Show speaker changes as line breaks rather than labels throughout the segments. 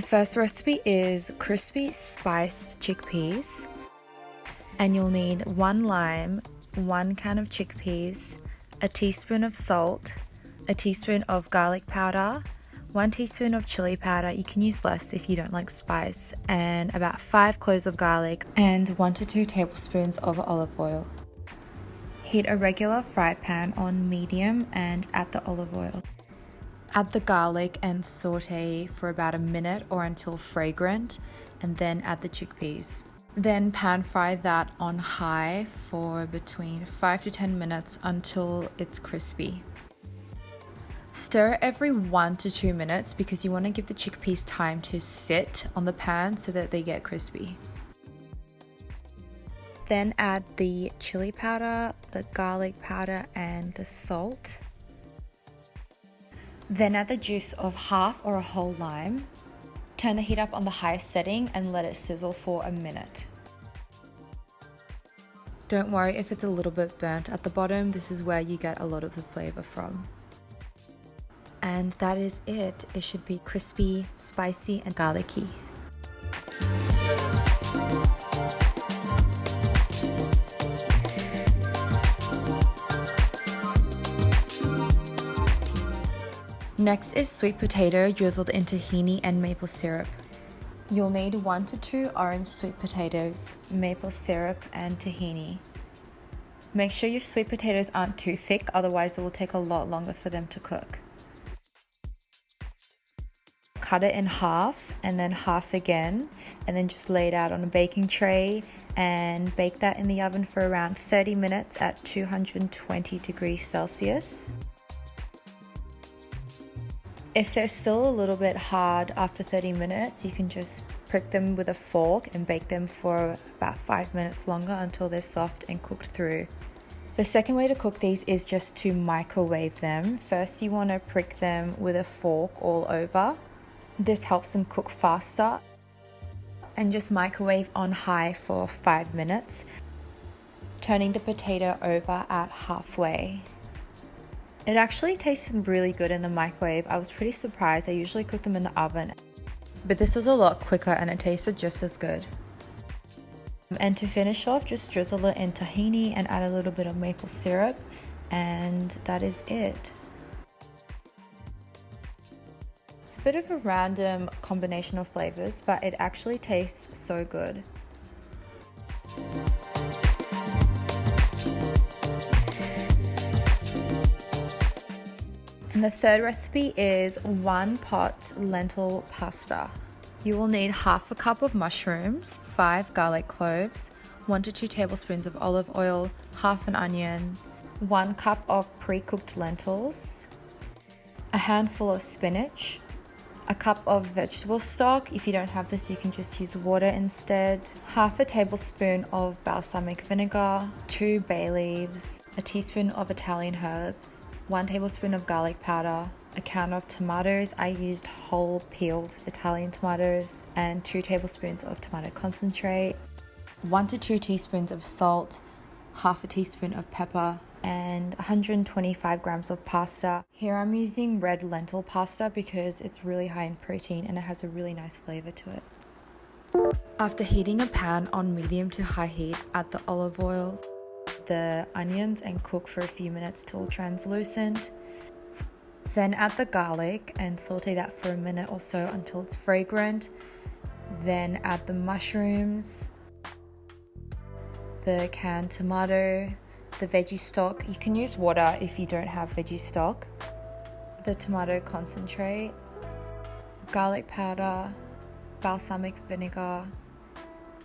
first recipe is crispy spiced chickpeas, and you'll need 1 lime, 1 can of chickpeas, a teaspoon of salt, a teaspoon of garlic powder, 1 teaspoon of chili powder, you can use less if you don't like spice, and about 5 cloves of garlic, and 1 to 2 tablespoons of olive oil. Heat a regular fry pan on medium and add the olive oil. Add the garlic and saute for about a minute or until fragrant, and then add the chickpeas. Then pan fry that on high for between 5 to 10 minutes until it's crispy. Stir every 1 to 2 minutes because you want to give the chickpeas time to sit on the pan so that they get crispy. Then add the chili powder, the garlic powder, and the salt. Then add the juice of half or a whole lime. Turn the heat up on the highest setting and let it sizzle for a minute. Don't worry if it's a little bit burnt at the bottom, this is where you get a lot of the flavor from. And that is it. It should be crispy, spicy, and garlicky. Next is sweet potato drizzled in tahini and maple syrup. You'll need 1 to 2 orange sweet potatoes, maple syrup, and tahini. Make sure your sweet potatoes aren't too thick, otherwise it will take a lot longer for them to cook. Cut it in half and then half again, and then just lay it out on a baking tray and bake that in the oven for around 30 minutes at 220 degrees Celsius. If they're still a little bit hard after 30 minutes, you can just prick them with a fork and bake them for about 5 minutes longer until they're soft and cooked through. The second way to cook these is just to microwave them. First, you want to prick them with a fork all over. This helps them cook faster. And just microwave on high for 5 minutes, turning the potato over at halfway. It actually tastes really good in the microwave. I was pretty surprised. I usually cook them in the oven, but this was a lot quicker and it tasted just as good. And to finish off, just drizzle it in tahini and add a little bit of maple syrup, and that is it. It's a bit of a random combination of flavors, but it actually tastes so good. And the third recipe is 1 pot lentil pasta. You will need half a cup of mushrooms, 5 garlic cloves, 1 to 2 tablespoons of olive oil, half an onion, 1 cup of pre-cooked lentils, a handful of spinach, a cup of vegetable stock. If you don't have this, you can just use water instead, half a tablespoon of balsamic vinegar, 2 bay leaves, a teaspoon of Italian herbs, 1 tablespoon of garlic powder, a can of tomatoes. I used whole peeled Italian tomatoes, and 2 tablespoons of tomato concentrate, 1 to 2 teaspoons of salt, half a teaspoon of pepper, and 125 grams of pasta. Here I'm using red lentil pasta because it's really high in protein and it has a really nice flavor to it. After heating a pan on medium to high heat, add the olive oil, the onions, and cook for a few minutes till translucent. Then add the garlic and saute that for a minute or so until it's fragrant. Then add the mushrooms, the canned tomato, the veggie stock. You can use water if you don't have veggie stock, the tomato concentrate, garlic powder, balsamic vinegar,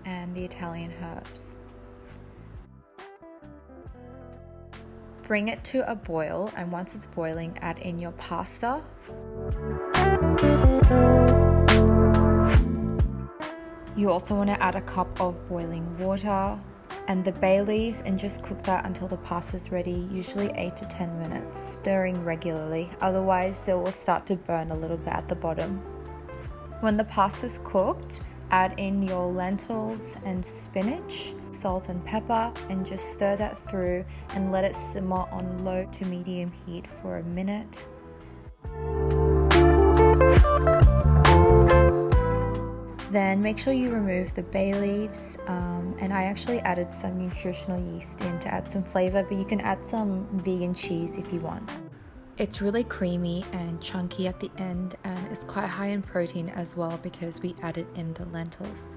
and the Italian herbs. Bring it to a boil, and once it's boiling, add in your pasta. You also want to add a cup of boiling water and the bay leaves, and just cook that until the pasta is ready, usually 8 to 10 minutes, stirring regularly, otherwise it will start to burn a little bit at the bottom. When the pasta's cooked, add in your lentils and spinach, salt and pepper, and just stir that through and let it simmer on low to medium heat for a minute. Then make sure you remove the bay leaves, and I actually added some nutritional yeast in to add some flavor, but you can add some vegan cheese if you want. It's really creamy and chunky at the end, and it's quite high in protein as well because we added in the lentils.